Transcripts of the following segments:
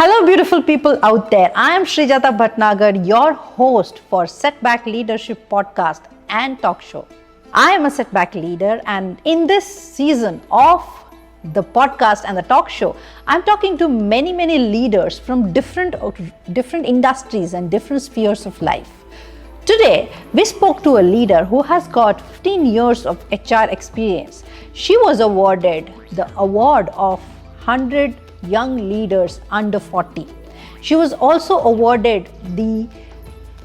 Hello, beautiful people out there. I am Srijata Bhatnagar, your host for Setback Leadership Podcast and Talk Show. I am a setback leader, and in this season of the podcast and the talk show, I'm talking to many leaders from different industries and different spheres of life. Today, we spoke to a leader who has got 15 years of HR experience. She was awarded the award of 100 young leaders under 40. She was also awarded the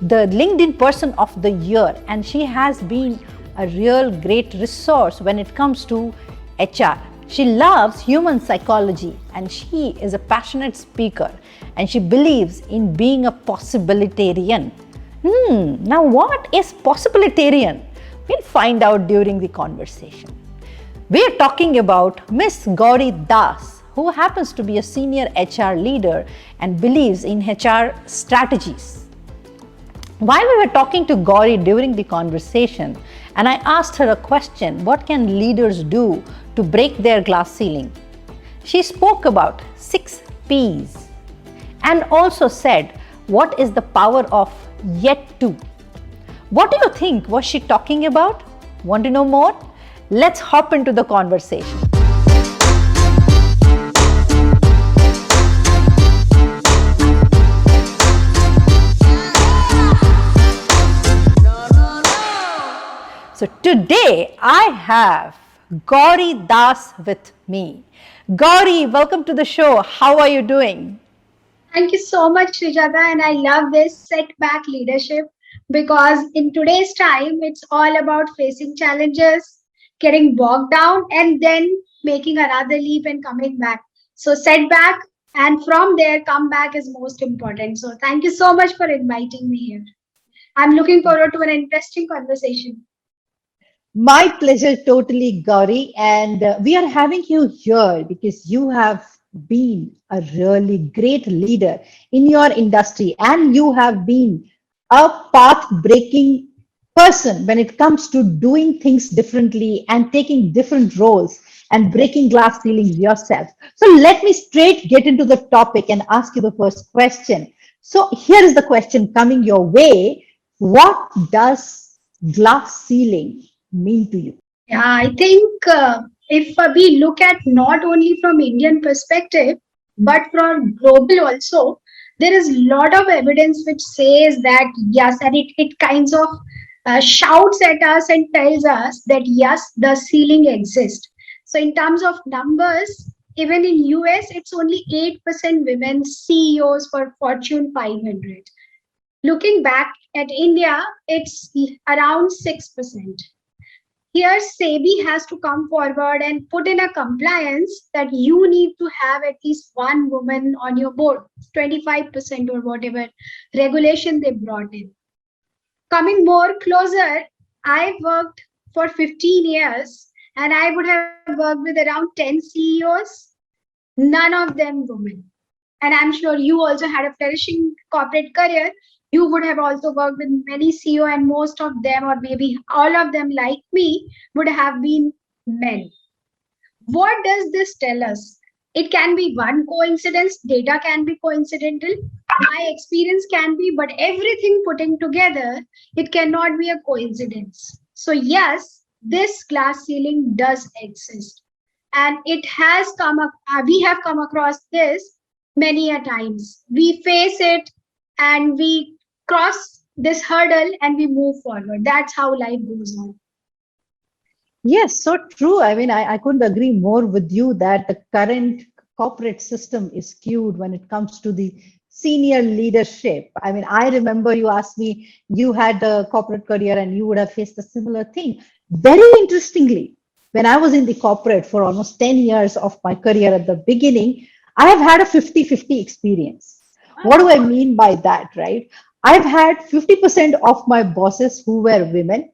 LinkedIn Person of the Year, and she has been a real great resource when it comes to HR. She loves human psychology and she is a passionate speaker, and she believes in being a possibilitarian. Now what is possibilitarian? We'll find out during the conversation. We are talking about Miss Gauri Das, who happens to be a senior HR leader and believes in HR strategies. While we were talking to Gauri during the conversation, and I asked her a question, what can leaders do to break their glass ceiling? She spoke about 6 P's and also said, what is the power of yet to? What do you think was she talking about? Want to know more? Let's hop into the conversation. So today I have Gauri Das with me. Gauri, welcome to the show. How are you doing? Thank you so much, Srijata, and I love this setback leadership because in today's time, it's all about facing challenges, getting bogged down, and then making another leap and coming back. So, setback and from there, comeback is most important. So, thank you so much for inviting me here. I'm looking forward to an interesting conversation. My pleasure, totally, Gauri. And we are having you here because you have been a really great leader in your industry, and you have been a path breaking person when it comes to doing things differently and taking different roles and breaking glass ceilings yourself. So let me straight get into the topic and ask you the first question. So here is the question coming your way. What does glass ceiling mean to you? Yeah, I think if we look at not only from Indian perspective, but from global also, there is a lot of evidence which says that yes, and it kinds of shouts at us and tells us that yes, the ceiling exists. So in terms of numbers, even in US, it's only 8% women CEOs for Fortune 500. Looking back at India, it's around 6%. Here, SEBI has to come forward and put in a compliance that you need to have at least one woman on your board, 25% or whatever regulation they brought in. Coming more closer, I worked for 15 years and I would have worked with around 10 CEOs, none of them women. And I'm sure you also had a flourishing corporate career. You would have also worked with many CEO, and most of them, or maybe all of them, like me, would have been men. What does this tell us? It can be one coincidence, data can be coincidental, my experience can be, but everything putting together, it cannot be a coincidence. So, yes, this glass ceiling does exist. And it has come up, we have come across this many a times. We face it and we cross this hurdle and we move forward. That's how life goes on. Yes, so true. I mean, I couldn't agree more with you that the current corporate system is skewed when it comes to the senior leadership. I mean, I remember you asked me, you had a corporate career and you would have faced a similar thing. Very interestingly, when I was in the corporate for almost 10 years of my career at the beginning, I have had a 50-50 experience. What do I mean by that, right? I've had 50% of my bosses who were women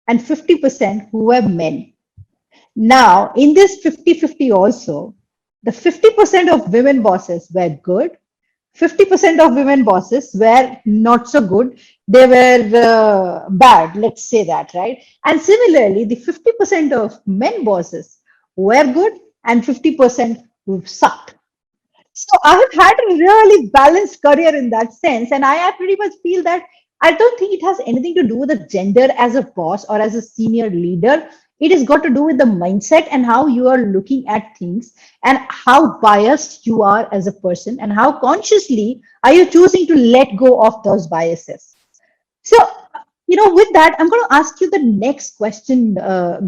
and 50% who were men. Now, in this 50-50 also, the 50% of women bosses were good, 50% of women bosses were not so good. They were bad, let's say that, right? And similarly, the 50% of men bosses were good and 50% who sucked. So I have had a really balanced career in that sense, and I pretty much feel that I don't think it has anything to do with the gender as a boss or as a senior leader. It has got to do with the mindset and how you are looking at things and how biased you are as a person and how consciously are you choosing to let go of those biases. So, with that, I'm going to ask you the next question,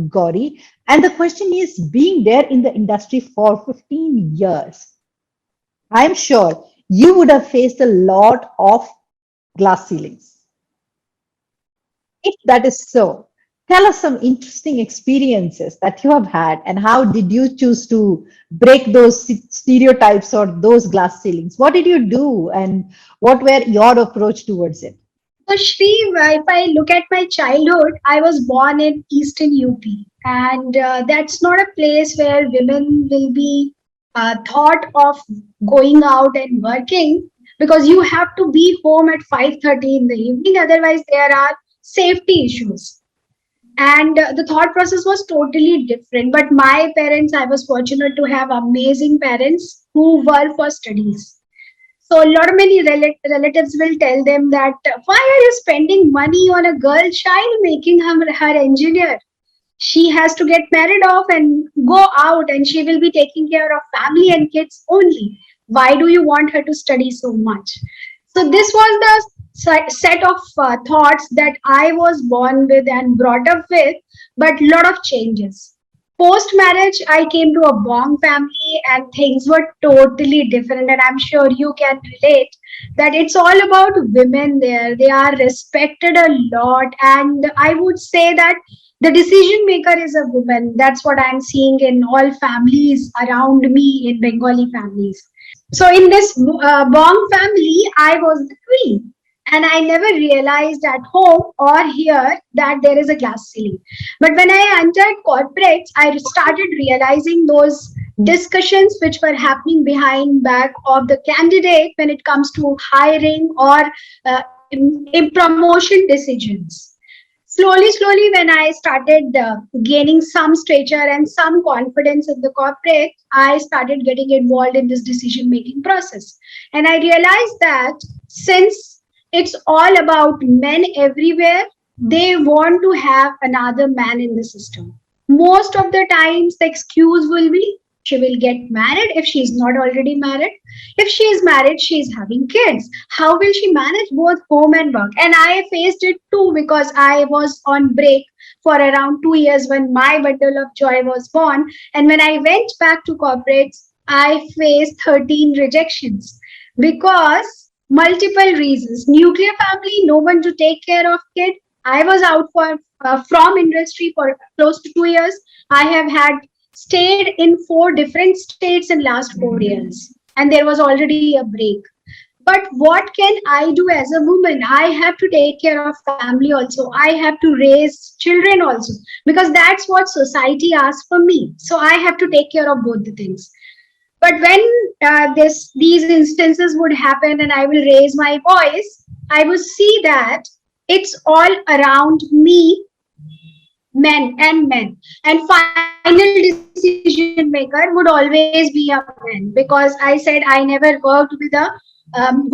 Gauri. And the question is, being there in the industry for 15 years, I'm sure you would have faced a lot of glass ceilings. If that is so, tell us some interesting experiences that you have had and how did you choose to break those stereotypes or those glass ceilings? What did you do and what were your approach towards it? So, Shri, if I look at my childhood, I was born in Eastern UP, and that's not a place where women will be thought of going out and working, because you have to be home at 5:30 in the evening. Otherwise, there are safety issues. And the thought process was totally different. But my parents, I was fortunate to have amazing parents who were for studies. So a lot of many relatives will tell them that why are you spending money on a girl child, making her engineer? She has to get married off and go out, and she will be taking care of family and kids only. Why do you want her to study so much? So this was the set of thoughts that I was born with and brought up with, but lot of changes. Post marriage, I came to a Bong family and things were totally different. And I'm sure you can relate that it's all about women there. They are respected a lot. And I would say that the decision maker is a woman. That's what I'm seeing in all families around me, in Bengali families. So in this Bong family, I was the queen. And I never realized at home or here that there is a glass ceiling. But when I entered corporates, I started realizing those discussions which were happening behind back of the candidate when it comes to hiring or in promotion decisions. Slowly, when I started gaining some stature and some confidence in the corporate, I started getting involved in this decision making process. And I realized that since it's all about men everywhere, they want to have another man in the system. Most of the times, the excuse will be she will get married if she is not already married. If she is married, she is having kids. How will she manage both home and work? And I faced it too, because I was on break for around 2 years when my bundle of joy was born. And when I went back to corporates, I faced 13 rejections because multiple reasons. Nuclear family, no one to take care of kid. I was out for from industry for close to 2 years. I have had stayed in 4 different states in last 4 years, and there was already a break. But what can I do as a woman? I have to take care of family also. I have to raise children also, because that's what society asks for me. So I have to take care of both the things. But when this these instances would happen and I will raise my voice, I will see that it's all around me, men. And final decision maker would always be a man, because I said I never worked with a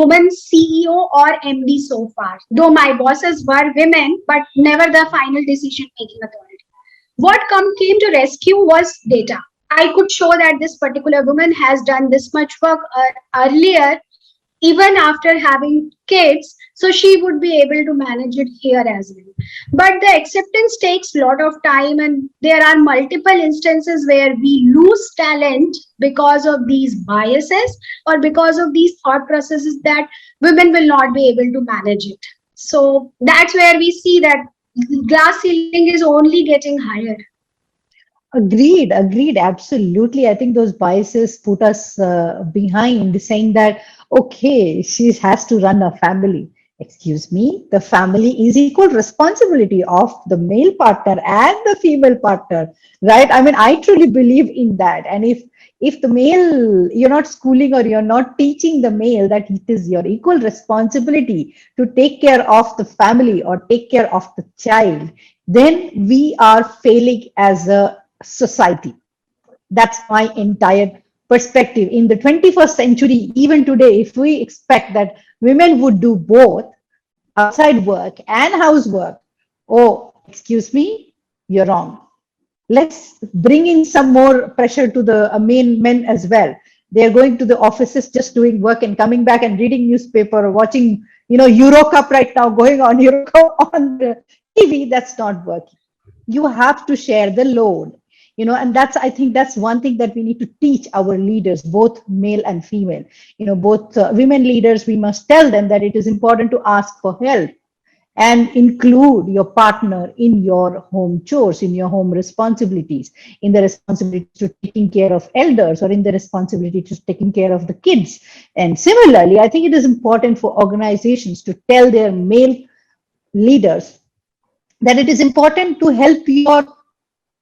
woman CEO or MD so far. Though my bosses were women, but never the final decision making authority. What came to rescue was data. I could show that this particular woman has done this much work earlier, even after having kids, so she would be able to manage it here as well. But the acceptance takes a lot of time, and there are multiple instances where we lose talent because of these biases or because of these thought processes that women will not be able to manage it. So that's where we see that glass ceiling is only getting higher. Agreed, absolutely. I think those biases put us behind saying that, okay, she has to run a family. Excuse me, the family is equal responsibility of the male partner and the female partner, right? I mean, I truly believe in that. And if the male, you're not schooling or you're not teaching the male that it is your equal responsibility to take care of the family or take care of the child, then we are failing as a society. That's my entire perspective in the 21st century, even today, if we expect that women would do both outside work and housework, oh, excuse me, you're wrong. Let's bring in some more pressure to the men as well. They're going to the offices, just doing work and coming back and reading newspaper or watching, Euro Cup right now going on, Euro Cup on the TV. That's not working. You have to share the load, and I think that's one thing that we need to teach our leaders, both male and female. Both women leaders, we must tell them that it is important to ask for help and include your partner in your home chores, in your home responsibilities, in the responsibility to taking care of elders, or in the responsibility to taking care of the kids. And similarly, I think it is important for organizations to tell their male leaders that it is important to help your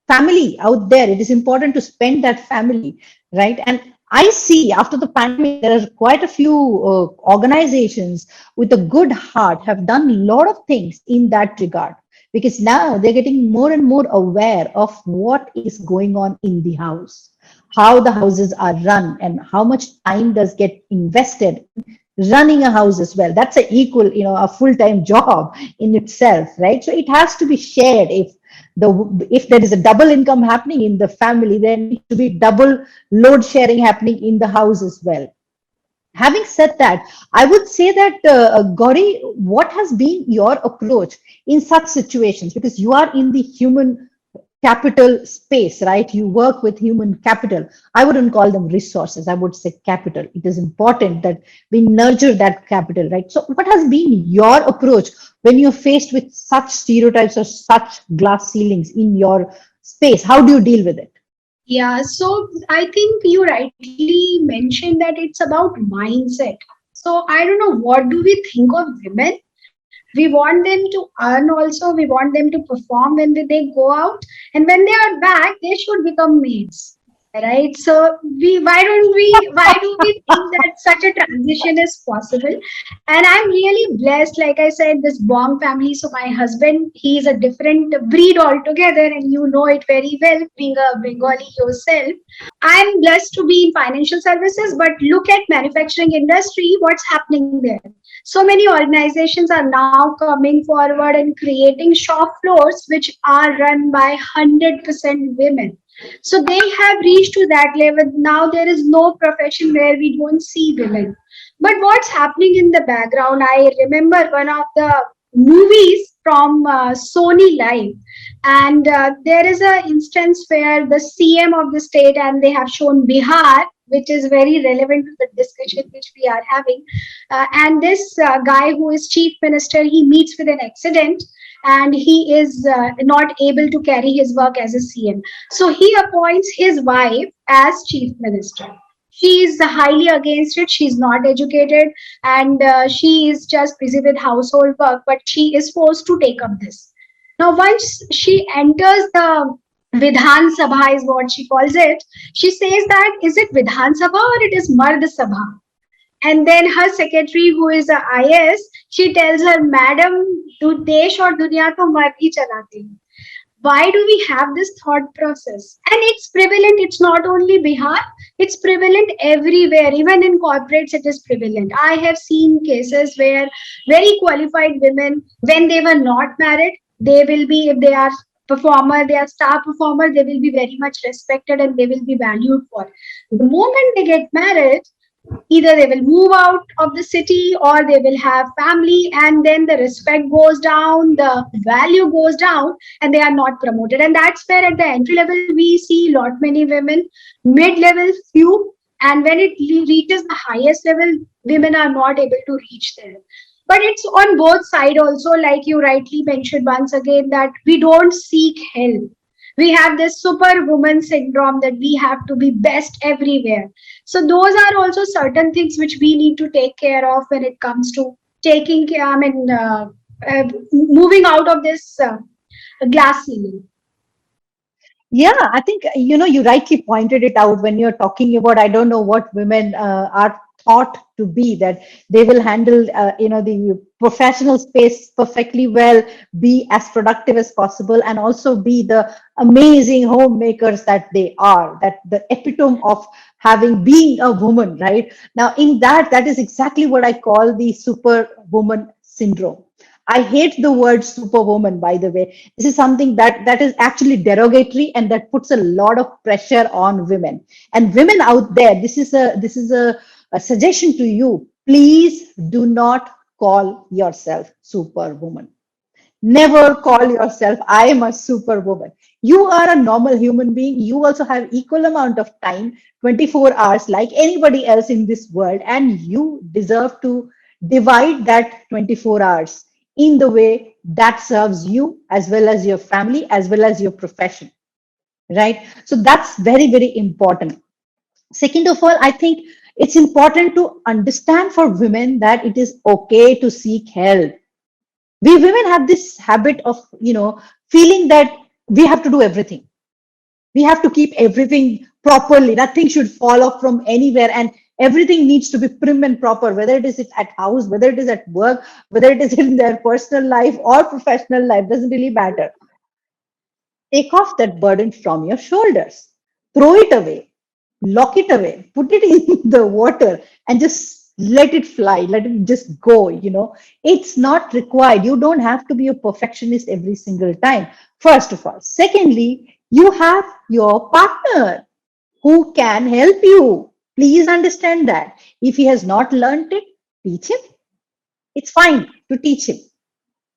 family out there. It is important to spend that family, right? And I see after the pandemic, there are quite a few organizations with a good heart have done a lot of things in that regard, because now they're getting more and more aware of what is going on in the house, how the houses are run, and how much time does get invested running a house as well. That's a equal, a full-time job in itself, right? So it has to be shared. If there is a double income happening in the family, there needs to be double load sharing happening in the house as well. Having said that, I would say that, Gauri, what has been your approach in such situations? Because you are in the human capital space, right? You work with human capital. I wouldn't call them resources. I would say capital. It is important that we nurture that capital, right? So what has been your approach when you're faced with such stereotypes or such glass ceilings in your space? How do you deal with it? Yeah, so I think you rightly mentioned that it's about mindset. So I don't know, what do we think of women? We want them to earn also, we want them to perform when they go out, and when they are back, they should become maids. Right? So why do we think that such a transition is possible? And I'm really blessed, like I said, this Bong family. So my husband, he is a different breed altogether, and you know it very well, being a Bengali yourself. I'm blessed to be in financial services, but look at manufacturing industry, what's happening there. So many organizations are now coming forward and creating shop floors which are run by 100% women. So they have reached to that level. Now there is no profession where we don't see women. But what's happening in the background? I remember one of the movies from Sony Live, and there is a instance where the CM of the state, and they have shown Bihar, which is very relevant to the discussion which we are having. And this guy who is chief minister, he meets with an accident, and he is not able to carry his work as a CM. So he appoints his wife as chief minister. She is highly against it. She's not educated, and she is just busy with household work, but she is forced to take up this. Now, once she enters the Vidhan Sabha, is what she calls it, she says that is it Vidhan Sabha or it is Mard Sabha? And then her secretary, who is a IS, she tells her, Madam, do desh or duniya to mard hi chalate hain. Why do we have this thought process? And it's prevalent. It's not only Bihar, it's prevalent everywhere. Even in corporates, it is prevalent. I have seen cases where very qualified women, when they were not married, they will be, if they are performer, they are star performer, they will be very much respected and they will be valued for. The moment they get married, either they will move out of the city or they will have family, and then the respect goes down, the value goes down, and they are not promoted. And that's where at the entry level we see lot many women, mid level few, and when it reaches the highest level, women are not able to reach there. But it's on both sides also, like you rightly mentioned once again, that we don't seek help. We have this superwoman syndrome that we have to be best everywhere. So those are also certain things which we need to take care of when it comes to taking care, moving out of this glass ceiling. Yeah, I think, you rightly pointed it out when you're talking about, I don't know what women are thought to be, that they will handle the professional space perfectly well, be as productive as possible, and also be the amazing homemakers that they are, that the epitome of having being a woman, right? Now in that is exactly what I call the superwoman syndrome. I hate the word superwoman, by the way. This is something that is actually derogatory, and that puts a lot of pressure on women. And women out there, this is a suggestion to you. Please do not call yourself superwoman. Never call yourself, I am a superwoman. You are a normal human being. You also have equal amount of time, 24 hours, like anybody else in this world, and you deserve to divide that 24 hours in the way that serves you, as well as your family, as well as your profession, right? So that's very, very important. Second of all, I think it's important to understand for women that it is okay to seek help. We women have this habit of feeling that we have to do everything, we have to keep everything properly, nothing should fall off from anywhere, and everything needs to be prim and proper, whether it is at house, whether it is at work, whether it is in their personal life or professional life, doesn't really matter. Take off that burden from your shoulders, throw it away, lock it away, put it in the water, and just let it fly, let it just go. It's not required. You don't have to be a perfectionist every single time, first of all. Secondly, you have your partner who can help you. Please understand that. If he has not learned it, teach him. It's fine to teach him.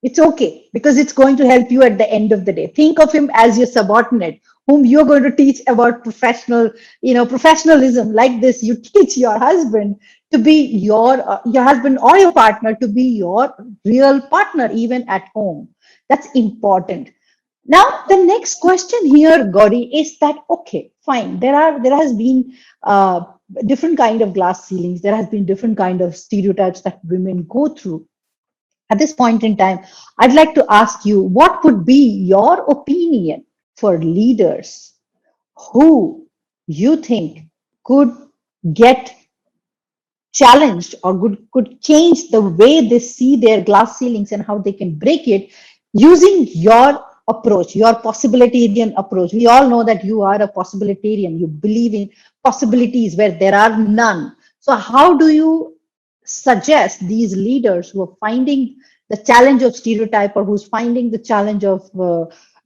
It's okay, because it's going to help you at the end of the day. Think of him as your subordinate, whom you're going to teach about professionalism. Like this, you teach your husband to be your husband, or your partner to be your real partner, even at home. That's important. Now, the next question here, Gauri, is that okay, fine. There has been different kind of glass ceilings. There has been different kind of stereotypes that women go through. At this point in time, I'd like to ask you, what would be your opinion for leaders who you think could get challenged, or could change the way they see their glass ceilings and how they can break it using your approach, your possibilitarian approach? We all know that you are a possibilitarian. You believe in possibilities where there are none. So how do you suggest these leaders who are finding the challenge of stereotype, or who's finding the challenge of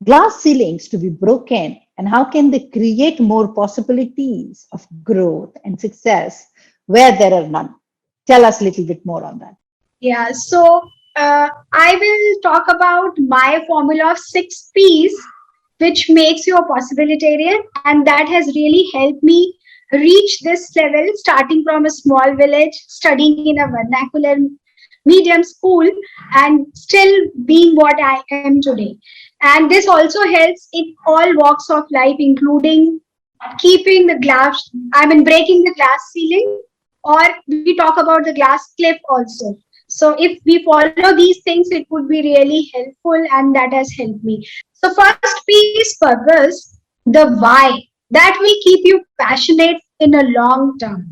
glass ceilings to be broken, and how can they create more possibilities of growth and success where there are none? Tell us a little bit more on that. Yeah, so I will talk about my formula of 6 P's, which makes you a possibilitarian, and that has really helped me reach this level, starting from a small village, studying in a vernacular medium school, and still being what I am today. And this also helps in all walks of life, including keeping the glass, I mean, breaking the glass ceiling, or we talk about the glass cliff also. So if we follow these things, it would be really helpful, and that has helped me. So first P is purpose, the why. That will keep you passionate in a long term.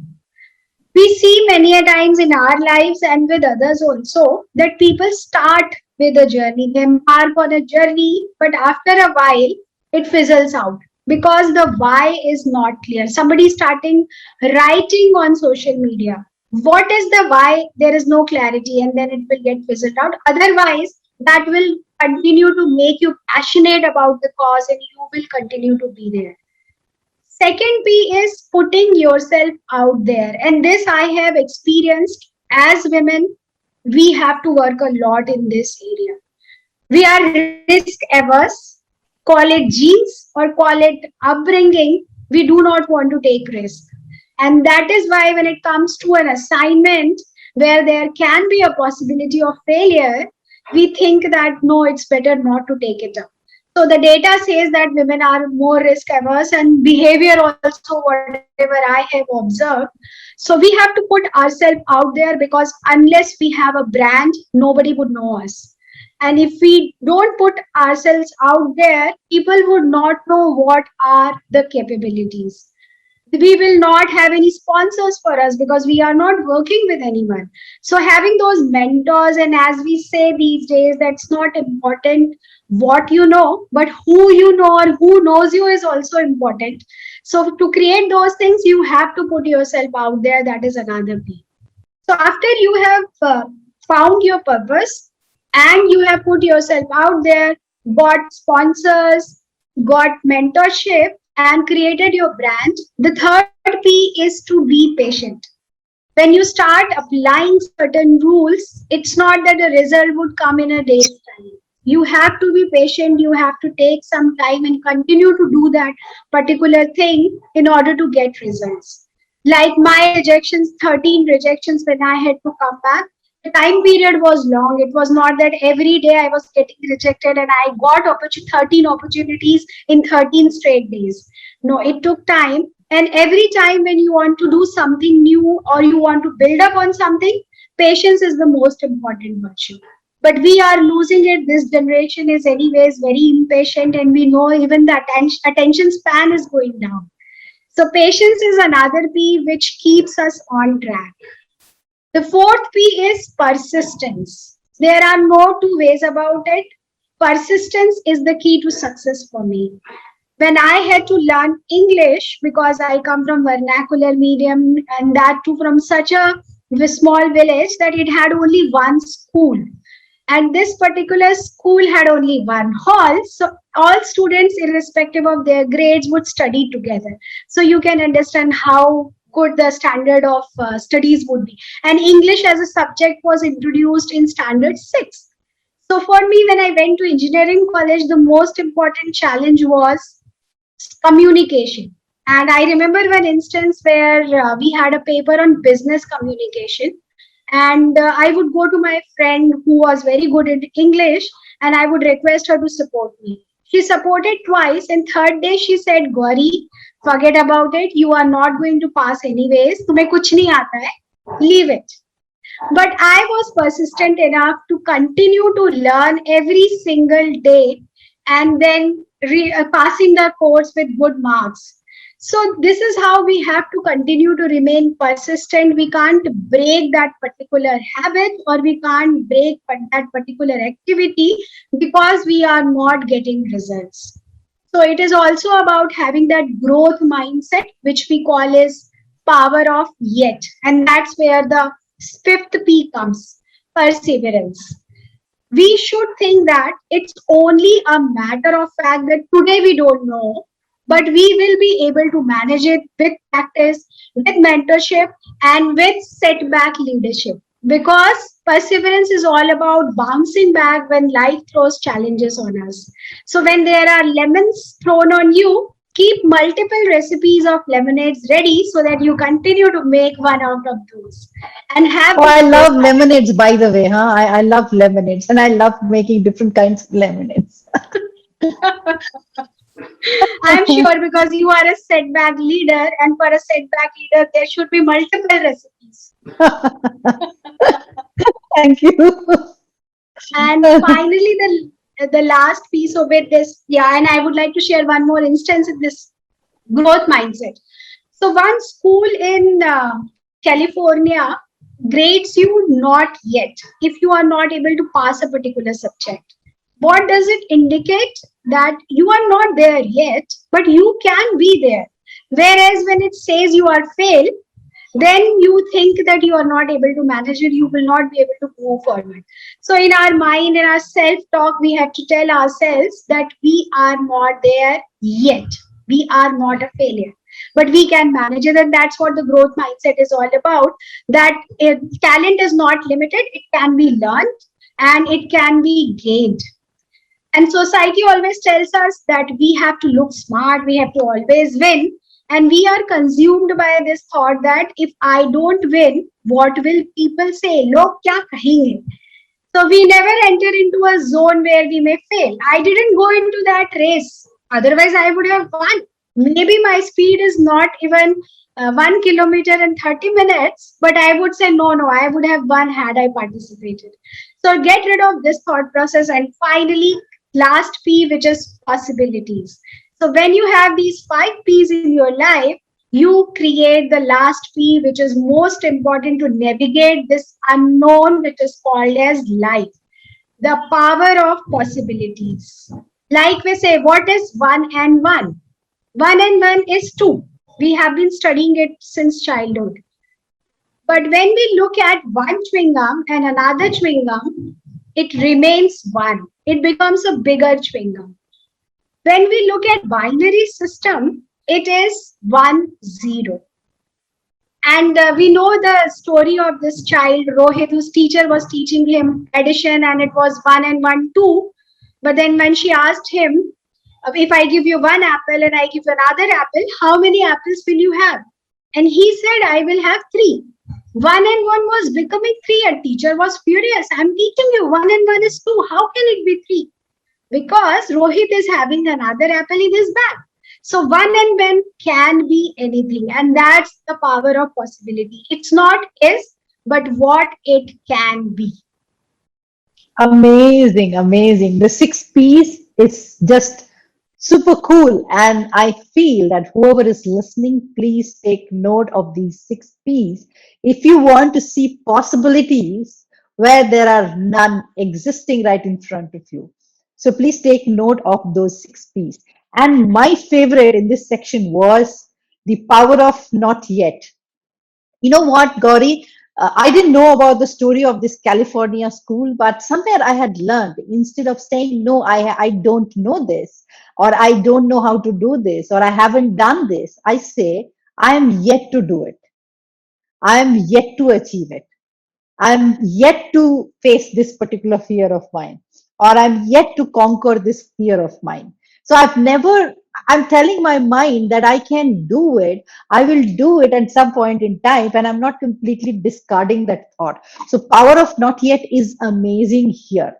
We see many a times in our lives and with others also that people start with a journey, they embark on a journey, but after a while it fizzles out because the why is not clear. Somebody starting writing on social media, what is the why? There is no clarity, and then it will get fizzled out. Otherwise, that will continue to make you passionate about the cause, and you will continue to be there. Second P is putting yourself out there. And this I have experienced. As women, we have to work a lot in this area. We are risk averse, call it genes or call it upbringing. We do not want to take risk. And that is why when it comes to an assignment where there can be a possibility of failure, we think that no, it's better not to take it up. So the data says that women are more risk averse, and behavior also, whatever I have observed. So we have to put ourselves out there, because unless we have a brand, nobody would know us. And if we don't put ourselves out there, people would not know what are the capabilities. We will not have any sponsors for us because we are not working with anyone. So having those mentors, and as we say these days, that's not important what you know, but who you know or who knows you is also important. So to create those things, you have to put yourself out there. That is another piece. So after you have found your purpose and you have put yourself out there, got sponsors, got mentorship, and created your brand, the third P is to be patient. When you start applying certain rules, it's not that the result would come in a day's time. You have to be patient, you have to take some time and continue to do that particular thing in order to get results. Like my rejections, 13 rejections when I had to come back, the time period was long. It was not that every day I was getting rejected and I got 13 opportunities in 13 straight days. No, it took time. And every time when you want to do something new or you want to build up on something, patience is the most important virtue. But we are losing it. This generation is anyways very impatient, and we know even the attention span is going down. So patience is another P which keeps us on track. The fourth P is persistence. There are no two ways about it. Persistence is the key to success for me. When I had to learn English, because I come from vernacular medium and that too from such a small village that it had only one school. And this particular school had only one hall. So all students, irrespective of their grades, would study together. So you can understand how good the standard of studies would be. And English as a subject was introduced in standard 6. So for me, when I went to engineering college, the most important challenge was communication. And I remember one instance where we had a paper on business communication. And I would go to my friend who was very good in English and I would request her to support me. She supported twice, and third day she said, Gauri, forget about it. You are not going to pass anyways. तुम्हें कुछ नहीं आता है. Leave it. But I was persistent enough to continue to learn every single day and then passing the course with good marks. So this is how we have to continue to remain persistent. We can't break that particular habit or we can't break that particular activity because we are not getting results. So it is also about having that growth mindset, which we call as power of yet. And that's where the fifth P comes, perseverance. We should think that it's only a matter of fact that today we don't know, but we will be able to manage it with practice, with mentorship, and with setback leadership. Because perseverance is all about bouncing back when life throws challenges on us. So when there are lemons thrown on you, keep multiple recipes of lemonades ready so that you continue to make one out of those. And have. Oh, I love lemonades, by the way, huh? I love lemonades and I love making different kinds of lemonades. I'm sure because you are a setback leader, and for a setback leader, there should be multiple recipes. Thank you. And finally, the last piece of it is, yeah, and I would like to share one more instance in this growth mindset. So one school in California grades you not yet if you are not able to pass a particular subject. What does it indicate? That you are not there yet, but you can be there. Whereas when it says you are failed, then you think that you are not able to manage it, you will not be able to move forward. So in our mind, in our self-talk, we have to tell ourselves that we are not there yet. We are not a failure, but we can manage it. And that's what the growth mindset is all about. That talent is not limited, it can be learned and it can be gained. And society always tells us that we have to look smart, we have to always win. And we are consumed by this thought that if I don't win, what will people say? Log kya kahenge? So we never enter into a zone where we may fail. I didn't go into that race. Otherwise, I would have won. Maybe my speed is not even 1 kilometer in 30 minutes, but I would say, no, I would have won had I participated. So get rid of this thought process. And finally, last P, which is possibilities. So when you have these 5 P's in your life, You create the last P, which is most important to navigate this unknown, which is called as life. The power of possibilities. Like we say, what is one and one? One and one is two. We have been studying it since childhood. But when we look at one chewing gum and another chewing gum, it remains one. It becomes a bigger chewing gum. When we look at binary system, it is 1 0. And we know the story of this child, Rohit, whose teacher was teaching him addition and it was 1 and 1, 2. But then when she asked him, if I give you one apple and I give you another apple, how many apples will you have? And he said, I will have three. 1 and 1 was becoming three, and teacher was furious. I'm teaching you 1 and 1 is two. How can it be three? Because Rohit is having another apple in his bag. So 1 and 1 can be anything, and that's the power of possibility. It's not is, but what it can be. Amazing, amazing. The six P's is just super cool. And I feel that whoever is listening, please take note of these six P's. If you want to see possibilities where there are none existing right in front of you. So please take note of those six P's. And my favorite in this section was the power of not yet. You know what, Gauri? I didn't know about the story of this California school, but somewhere I had learned instead of saying, no, I don't know this, or I don't know how to do this, or I haven't done this, I say, I am yet to do it. I am yet to achieve it. I'm yet to face this particular fear of mine, or I'm yet to conquer this fear of mine. So I'm telling my mind that I can do it. I will do it at some point in time, and I'm not completely discarding that thought. So, power of not yet is amazing here.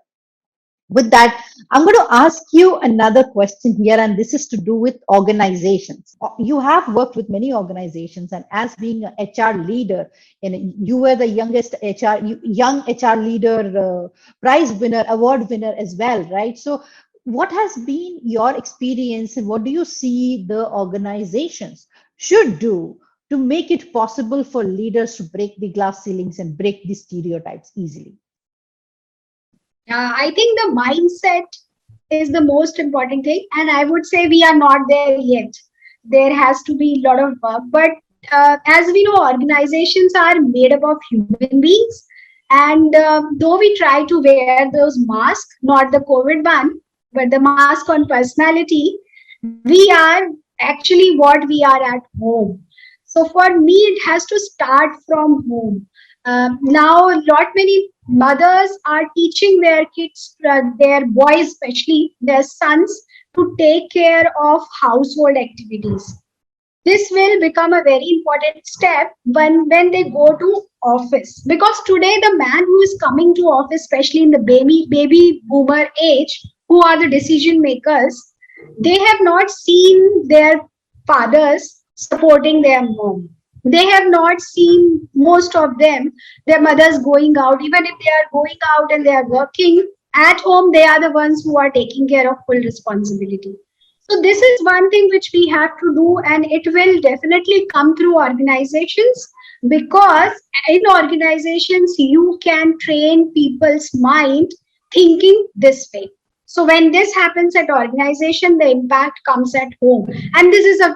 With that, I'm going to ask you another question here, and this is to do with organizations. You have worked with many organizations, and as being an HR leader, and you were the youngest young HR leader prize winner, award winner as well, right? So, what has been your experience, and what do you see the organizations should do to make it possible for leaders to break the glass ceilings and break the stereotypes easily? I think the mindset is the most important thing, and I would say we are not there yet. There has to be a lot of work, but as we know, organizations are made up of human beings, and though we try to wear those masks, not the COVID one, but the mask on personality, we are actually what we are at home. So for me, it has to start from home. Now, a lot many mothers are teaching their kids, their boys, especially their sons, to take care of household activities. This will become a very important step when they go to office, because today the man who is coming to office, especially in the baby boomer age, who are the decision makers, they have not seen their fathers supporting their mom. They have not seen, most of them, their mothers going out. Even if they are going out and they are working at home, they are the ones who are taking care of full responsibility. So this is one thing which we have to do, and it will definitely come through organizations, because in organizations you can train people's mind thinking this way. So when this happens at organization, the impact comes at home, and this is a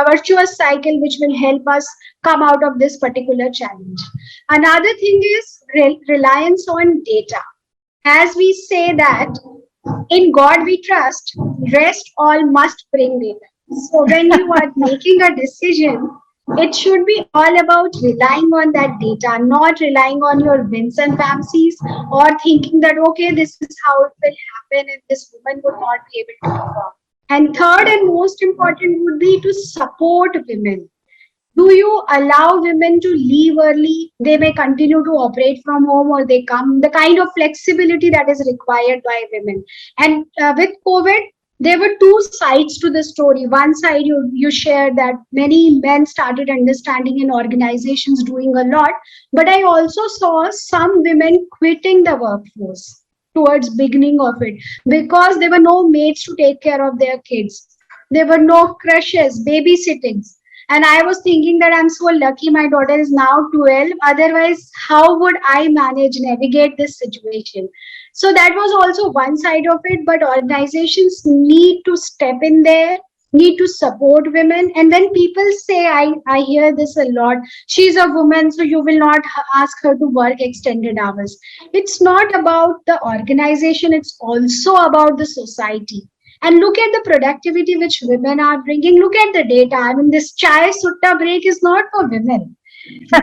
virtuous cycle which will help us come out of this particular challenge. Another thing is reliance on data. As we say that in God we trust, rest all must bring data. So when you are making a decision, it should be all about relying on that data, not relying on your whims and fancies, or thinking that, okay, this is how it will happen and this woman would not be able to perform. And third and most important would be to support women. Do you allow women to leave early? They may continue to operate from home, or they come, the kind of flexibility that is required by women. And with COVID, there were two sides to the story. One side, you shared that many men started understanding in organizations doing a lot, but I also saw some women quitting the workforce towards beginning of it, because there were no maids to take care of their kids. There were no crushes, babysittings, And I was thinking that I'm so lucky my daughter is now 12. Otherwise, how would I manage, navigate this situation? So that was also one side of it. But organizations need to step in there, need to support women. And when people say, I hear this a lot, she's a woman, so you will not ask her to work extended hours. It's not about the organization, it's also about the society. And look at the productivity which women are bringing. Look at the data. I mean, this chai sutta break is not for women.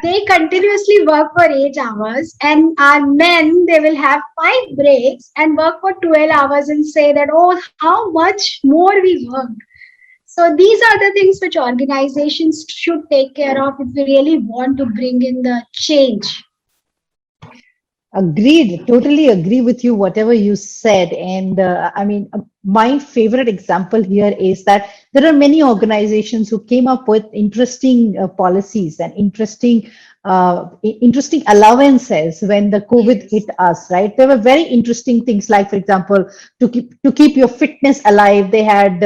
They continuously work for 8 hours, and our men, they will have 5 breaks and work for 12 hours and say that, oh, how much more we work. So these are the things which organizations should take care of if we really want to bring in the change. Agreed, totally agree with you, whatever you said. And I mean, my favorite example here is that there are many organizations who came up with interesting policies and interesting allowances when the COVID hit us, right? There were very interesting things like, for example, to keep your fitness alive, they had,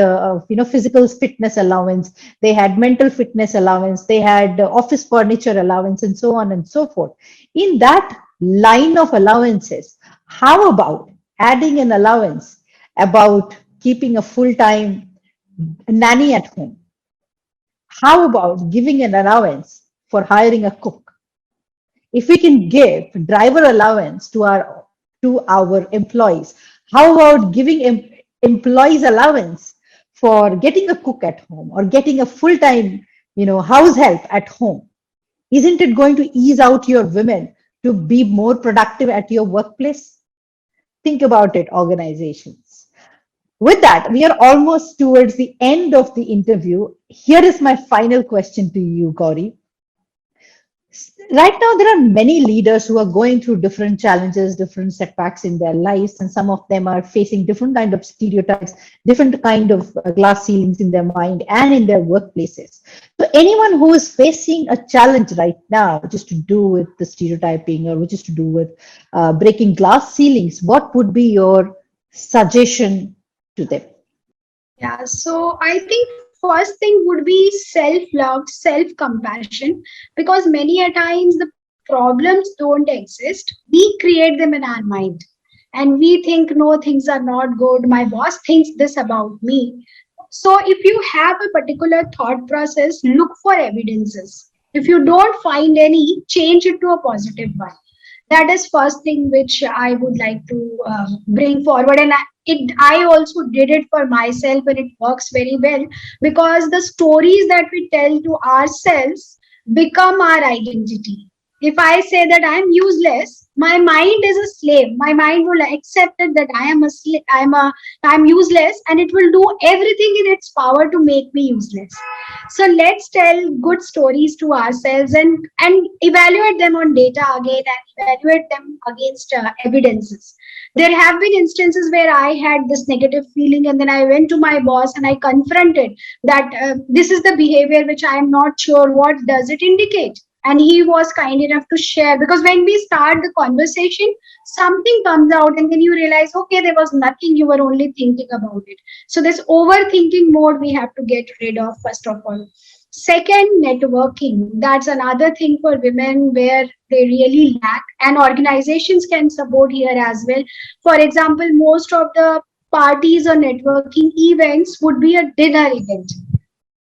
physical fitness allowance, they had mental fitness allowance, they had office furniture allowance, and so on and so forth. In that line of allowances, how about adding an allowance about keeping a full-time nanny at home? How about giving an allowance for hiring a cook? If we can give driver allowance to our employees, how about giving employees allowance for getting a cook at home or getting a full-time, house help at home? Isn't it going to ease out your women to be more productive at your workplace? Think about it, organizations. With that, we are almost towards the end of the interview. Here is my final question to you, Gauri. Right now, there are many leaders who are going through different challenges, different setbacks in their lives, and some of them are facing different kind of stereotypes, different kind of glass ceilings in their mind and in their workplaces. So anyone who is facing a challenge right now, which is to do with the stereotyping or which is to do with breaking glass ceilings, what would be your suggestion to them? Yeah, so I think first thing would be self-love, self-compassion, because many a times the problems don't exist. We create them in our mind. And we think, no, things are not good. My boss thinks this about me. So if you have a particular thought process, look for evidences. If you don't find any, change it to a positive one. That is first thing which I would like to bring forward. And I also did it for myself, and it works very well, because the stories that we tell to ourselves become our identity. If I say that I am useless, my mind is a slave. My mind will accept it that I am a I'm useless, and it will do everything in its power to make me useless. So let's tell good stories to ourselves, and evaluate them on data again, and evaluate them against evidences. There have been instances where I had this negative feeling, and then I went to my boss and I confronted that this is the behavior which I am not sure what does it indicate. And he was kind enough to share, because when we start the conversation, something comes out, and then you realize, okay, there was nothing, you were only thinking about it. So this overthinking mode we have to get rid of, first of all. Second, networking. That's another thing for women where they really lack, and organizations can support here as well. For example, most of the parties or networking events would be a dinner event.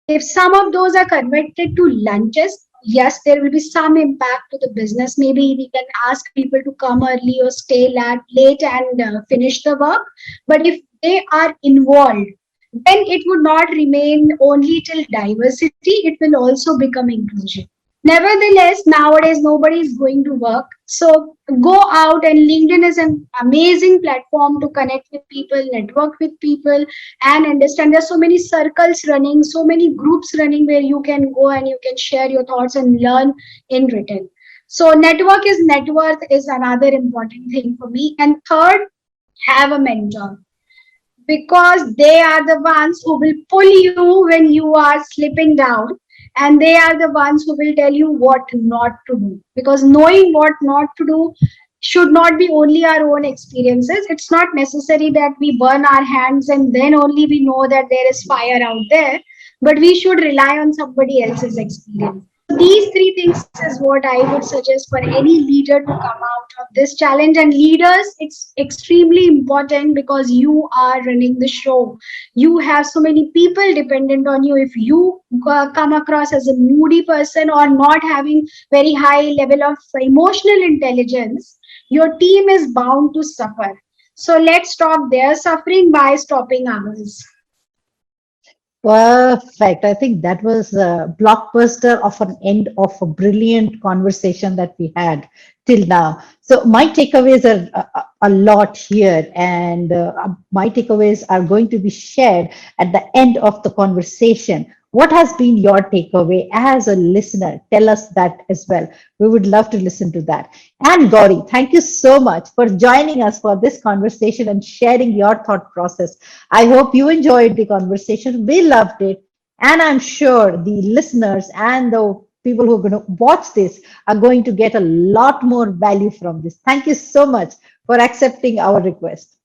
If some of those are converted to lunches, yes, there will be some impact to the business. Maybe we can ask people to come early or stay late and finish the work. But if they are involved, then it would not remain only till diversity, it will also become inclusion. Nevertheless, nowadays nobody is going to work. So go out, and LinkedIn is an amazing platform to connect with people, network with people, and understand. There's so many circles running, so many groups running where you can go and you can share your thoughts and learn in written. So net worth is another important thing for me. And third, have a mentor, because they are the ones who will pull you when you are slipping down, and they are the ones who will tell you what not to do, because knowing what not to do should not be only our own experiences. It's not necessary that we burn our hands and then only we know that there is fire out there, but we should rely on somebody else's experience. These three things is what I would suggest for any leader to come out of this challenge. And leaders, it's extremely important because you are running the show. You have so many people dependent on you. If you come across as a moody person or not having very high level of emotional intelligence, your team is bound to suffer. So let's stop their suffering by stopping ours. Perfect. I think that was a blockbuster of an end of a brilliant conversation that we had till now. So my takeaways are a lot here, and my takeaways are going to be shared at the end of the conversation. What has been your takeaway as a listener? Tell us that as well. We would love to listen to that. And Gauri, thank you so much for joining us for this conversation and sharing your thought process. I hope you enjoyed the conversation. We loved it. And I'm sure the listeners and the people who are going to watch this are going to get a lot more value from this. Thank you so much for accepting our request.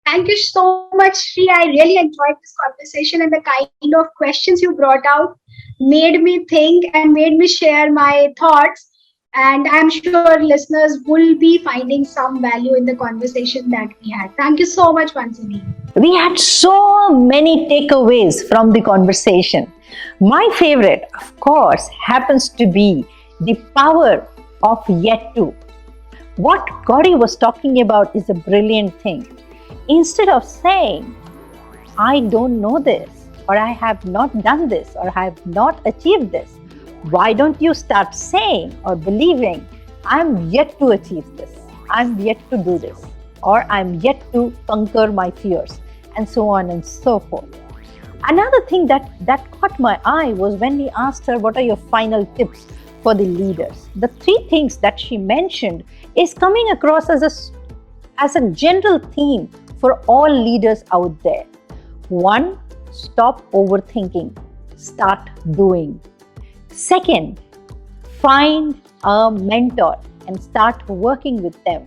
Thank you so much, Sri. I really enjoyed this conversation, and the kind of questions you brought out made me think and made me share my thoughts. And I'm sure listeners will be finding some value in the conversation that we had. Thank you so much once again. We had so many takeaways from the conversation. My favorite, of course, happens to be the power of yet to. What Gauri was talking about is a brilliant thing. Instead of saying, I don't know this, or I have not done this, or I have not achieved this, why don't you start saying or believing, I'm yet to achieve this, I'm yet to do this, or I'm yet to conquer my fears, and so on and so forth. Another thing that caught my eye was when we asked her, what are your final tips for the leaders? The three things that she mentioned is coming across as a general theme for all leaders out there. One, stop overthinking, start doing. Second, find a mentor and start working with them.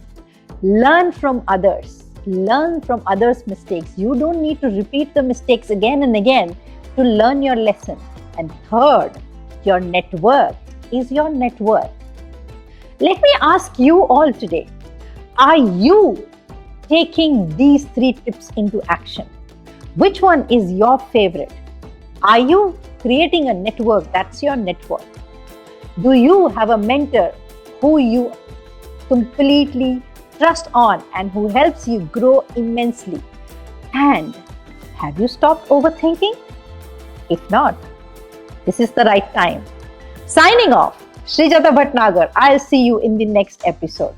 Learn from others. Learn from others' mistakes. You don't need to repeat the mistakes again and again to learn your lesson. And third, your network is your net worth. Let me ask you all today, are you taking these three tips into action? Which one is your favorite? Are you creating a network that's your network? Do you have a mentor who you completely trust on and who helps you grow immensely? And have you stopped overthinking? If not, this is the right time. Signing off, Srijata Bhatnagar. I'll see you in the next episode.